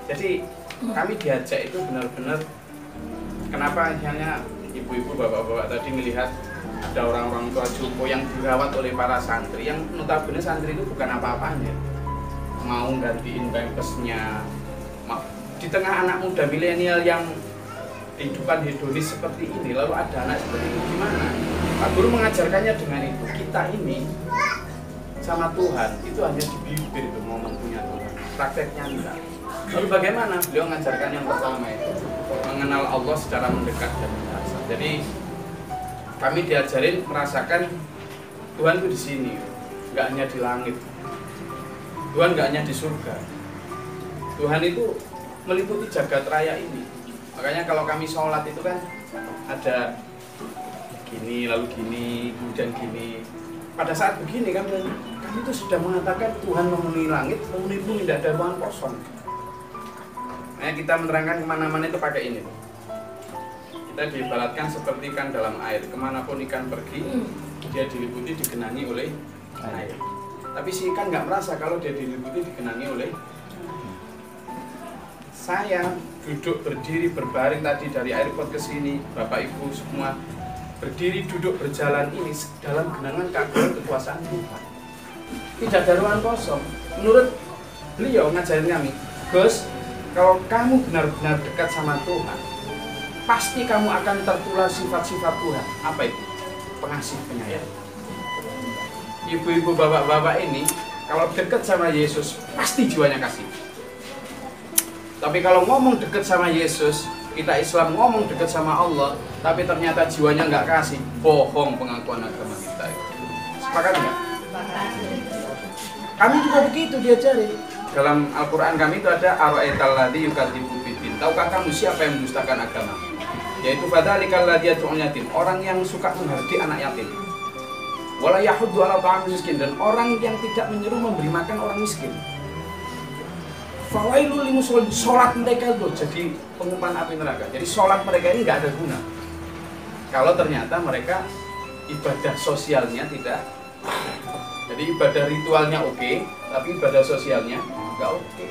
Jadi kami diajak itu benar-benar, kenapa misalnya ibu-ibu, bapak-bapak tadi melihat ada orang-orang tua jompo yang dirawat oleh para santri, yang notabene santri itu bukan apa-apanya, mau gantiin pampasnya, di tengah anak muda milenial yang kehidupan hedonis seperti ini, lalu ada anak seperti itu gimana? Pak Guru mengajarkannya dengan itu, kita ini sama Tuhan itu hanya di bibir itu ngomong punya Tuhan, prakteknya enggak. Lalu bagaimana? Beliau mengajarkan yang pertama itu mengenal Allah secara mendekat dan mendasar. Jadi kami diajarin merasakan Tuhan itu di sini, nggak hanya di langit. Tuhan nggak hanya di surga. Tuhan itu meliputi jagat raya ini. Makanya kalau kami sholat itu kan ada gini, lalu gini, kemudian gini. Pada saat begini kami itu sudah mengatakan Tuhan memenuhi langit, memenuhi bumi, tidak ada ruang kosong. Nah, kita menerangkan kemana-mana itu pakai ini. Kita diibaratkan seperti ikan dalam air, kemanapun ikan pergi, dia diliputi, digenangi oleh air. Tapi si ikan nggak merasa kalau dia diliputi, digenangi oleh. Saya duduk, berdiri, berbaring tadi dari airport ke sini, Bapak Ibu semua berdiri, duduk, berjalan ini dalam genangan keagungan kekuasaan Tuhan. Tidak ada ruang kosong. Menurut beliau ngajarin kami, Gus, kalau kamu benar-benar dekat sama Tuhan, pasti kamu akan tertular sifat-sifat Tuhan. Apa itu? Pengasih, penyayang. Ibu-ibu, bapak-bapak ini kalau dekat sama Yesus, pasti jiwanya kasih. Tapi kalau ngomong dekat sama Yesus, kita Islam ngomong dekat sama Allah, tapi ternyata jiwanya nggak kasih, bohong pengakuan agama kita. Sepakat nggak? Kami juga begitu diajari. Dalam Al-Quran kami itu ada ara'aital ladzi yukadzibu biddin. Tahukah kamu siapa yang mendustakan agama? Yaitu fadzalikal ladzi yad'ul yatim, orang yang suka menghardi anak yatim. Wala yahuddu 'ala ta'amil miskin, dan orang yang tidak menyeru memberi makan orang miskin. Fawailul lil musallin, salat mereka itu jadi pengumpan api neraka. Jadi salat mereka ini nggak ada guna kalau ternyata mereka ibadah sosialnya tidak. Jadi ibadah ritualnya oke, tapi ibadah sosialnya nggak oke.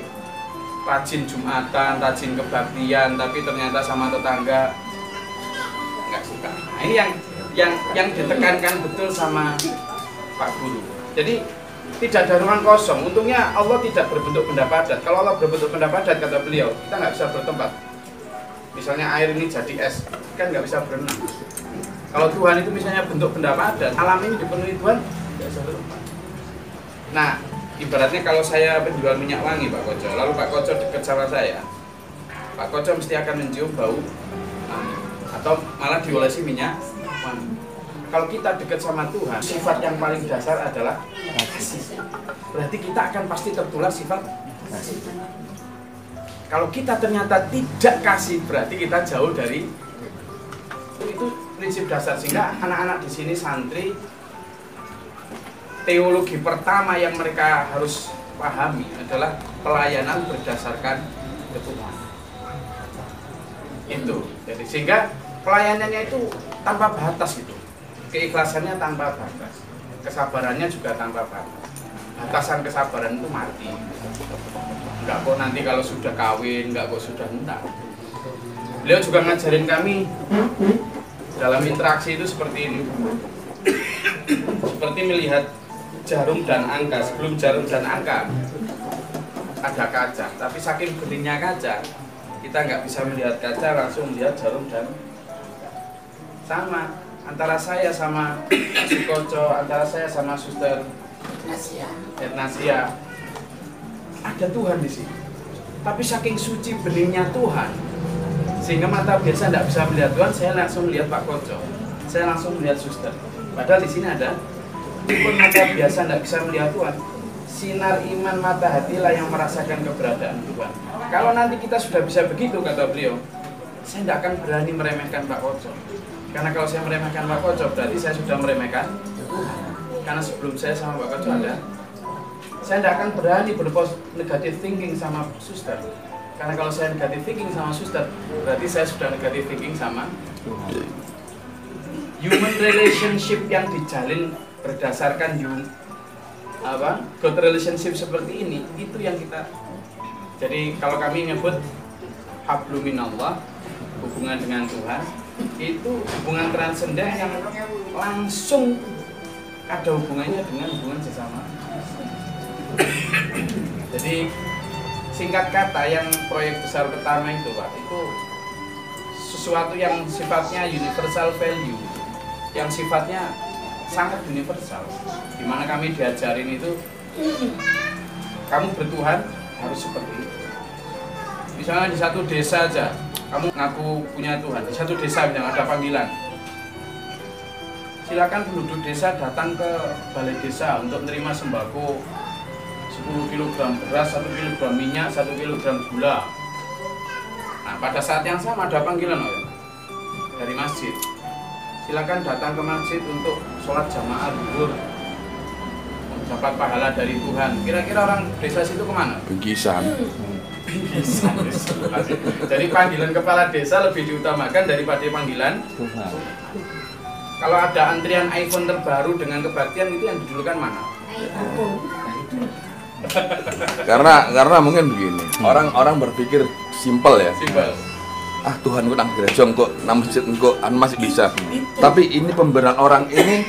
Rajin Jumatan, rajin kebaktian, tapi ternyata sama tetangga nggak suka. Nah, ini yang ditekankan betul sama Pak Guru. Jadi tidak ada ruang kosong. Untungnya Allah tidak berbentuk benda padat. Kalau Allah berbentuk benda padat, kata beliau, kita nggak bisa bertempat. Misalnya air ini jadi es, kan nggak bisa berenang. Kalau Tuhan itu misalnya bentuk benda padat, alam ini dipenuhi Tuhan, nggak bisa bertempat. Nah, ibaratnya kalau saya penjual minyak wangi Pak Koco, lalu Pak Koco dekat sama saya, Pak Koco mesti akan mencium bau atau malah diolesi minyak wangi. Kalau kita dekat sama Tuhan, sifat yang paling dasar adalah kasih. Berarti kita akan pasti tertular sifat kasih. Kalau kita ternyata tidak kasih, berarti kita jauh dari itu prinsip dasar. Sehingga anak-anak di sini santri, teologi pertama yang mereka harus pahami adalah pelayanan berdasarkan ketuhanan. Itu. Jadi sehingga pelayanannya itu tanpa batas gitu. Keikhlasannya tanpa batas, kesabarannya juga tanpa batas. Batasan kesabaran itu mati. Enggak kok nanti kalau sudah kawin, enggak kok sudah enggak. Beliau juga ngajarin kami dalam interaksi itu seperti ini. Seperti melihat jarum dan angka. Sebelum jarum dan angka ada kaca, tapi saking beningnya kaca, kita nggak bisa melihat kaca, langsung melihat jarum dan sama. Antara saya sama si Koco, antara saya sama Suster Nasia, ada Tuhan di sini. Tapi saking suci beningnya Tuhan, sehingga mata biasa tidak bisa melihat Tuhan, saya langsung melihat Pak Koco, saya langsung melihat Suster. Padahal di sini ada, meskipun mata biasa tidak bisa melihat Tuhan, sinar iman mata hatilah yang merasakan keberadaan Tuhan. Kalau nanti kita sudah bisa begitu, kata beliau, saya tidak akan berani meremehkan Pak Koco. Karena kalau saya meremehkan Pak Koco, berarti saya sudah meremehkan Tuhan. Karena sebelum saya sama Pak Koco ada, saya tidak akan berani negative thinking sama Suster. Karena kalau saya negative thinking sama Suster, berarti saya sudah negative thinking sama Tuhan. Human relationship yang dijalin berdasarkan God relationship seperti ini, itu yang kita Jadi kalau kami nyebut hablum minallah, hubungan dengan Tuhan, itu hubungan transenden yang langsung ada hubungannya dengan hubungan sesama. Jadi singkat kata yang proyek besar pertama itu Pak, itu sesuatu yang sifatnya universal value, yang sifatnya sangat universal, dimana kami diajarin itu kamu bertuhan harus seperti itu. Misalnya di satu desa aja kamu ngaku punya Tuhan, di satu desa misalnya ada panggilan, silakan penduduk desa datang ke balai desa untuk menerima sembako 10 kg beras, 1 kg minyak, 1 kg gula. Nah, pada saat yang sama ada panggilan dari masjid. Silakan datang ke masjid untuk sholat jamaah zuhur, dapat pahala dari Tuhan. Kira-kira orang desa situ kemana? Bingkisan. Bingkisan. Jadi panggilan kepala desa lebih diutamakan daripada panggilan Tuhan. Kalau ada antrian iPhone terbaru dengan kebaktian, itu yang didulukan mana? Karena mungkin begini, orang berpikir simpel ya. Simpel. Ah Tuhan kok nang gereja kok nang masjid kok masih bisa. Tapi ini pemberian orang ini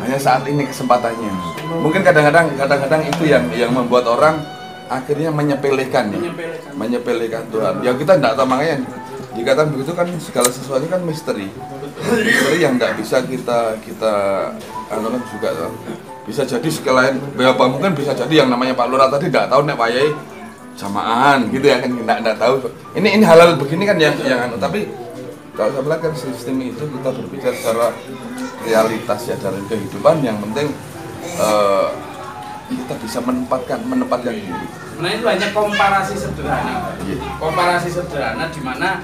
hanya saat ini kesempatannya. Mungkin kadang-kadang itu yang membuat orang akhirnya menyepelekan Tuhan. Ya kita tidak tahu, makanya dikatakan begitu kan segala sesuatu kan misteri. Misteri yang nggak bisa kita anukan juga. Bisa jadi sekalian berapa mungkin bisa jadi yang namanya Pak Lurah tadi tidak tahu nek wayai samaan gitu ya kan, tidak tahu. Ini halal begini kan yang anu, tapi kalau saya bilang kan sistem itu kita berbicara secara realitas ya dalam kehidupan, yang penting kita bisa menempatkan diri. Nah itu hanya komparasi sederhana. Komparasi sederhana di mana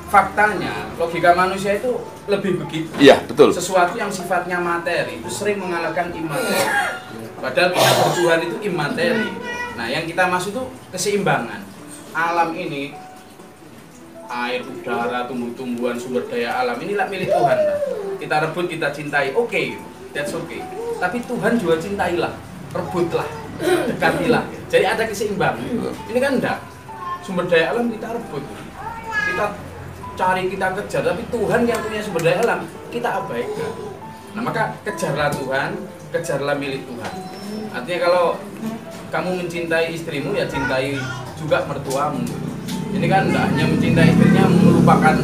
faktanya logika manusia itu lebih begitu. Iya, betul. Sesuatu yang sifatnya materi itu sering mengalahkan imateri. Padahal kita bertuhan itu imateri. Nah, yang kita maksud itu keseimbangan. Alam ini, air, udara, tumbuh-tumbuhan, sumber daya alam, inilah milik Tuhan. Kita rebut, kita cintai, oke, that's okay. Tapi Tuhan juga cintailah, rebutlah, dekatilah. Jadi ada keseimbangan. Ini kan enggak. Sumber daya alam kita rebut, kita cari, kita kejar, tapi Tuhan yang punya sumber daya alam kita abaikan. Nah, maka kejarlah Tuhan, kejarlah milik Tuhan. Artinya kalau kamu mencintai istrimu, ya cintai juga mertuamu. Ini kan tidak hanya mencintai istrinya, melupakan